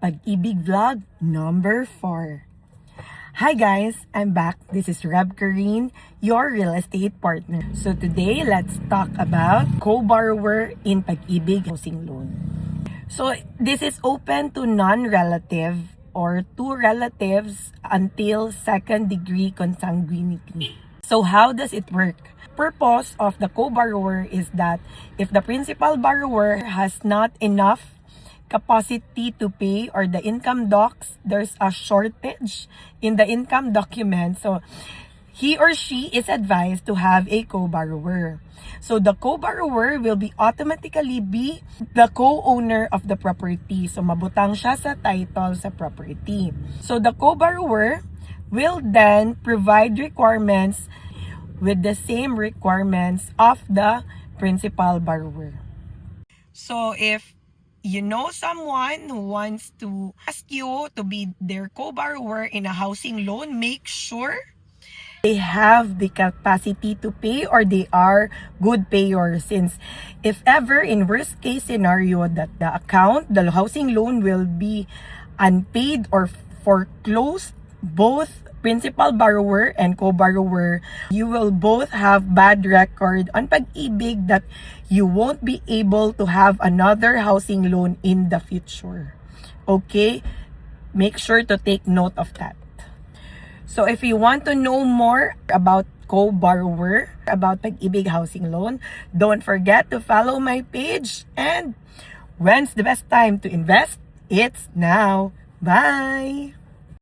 Pag-ibig Vlog number 4. Hi guys, I'm back. This is Reb Kareen, your real estate partner. So today, let's talk about co-borrower in Pag-ibig housing loan. So this is open to non-relative or to relatives until second degree consanguinity. So how does it work? Purpose of the co-borrower is that if the principal borrower has not enough capacity to pay or the income docs, there's a shortage in the income document. So he or she is advised to have a co-borrower. So the co-borrower will be automatically be the co-owner of the property. So mabutang siya sa title sa property. So the co-borrower will then provide requirements with the same requirements of the principal borrower. So if you know someone who wants to ask you to be their co-borrower in a housing loan, make sure they have the capacity to pay or they are good payers. Since if ever in worst case scenario that the housing loan will be unpaid or foreclosed, both principal borrower and co-borrower, you will both have bad record on Pag-ibig that you won't be able to have another housing loan in the future. Okay? Make sure to take note of that. So if you want to know more about co-borrower, about Pag-ibig housing loan, don't forget to follow my page. And when's the best time to invest? It's now. Bye!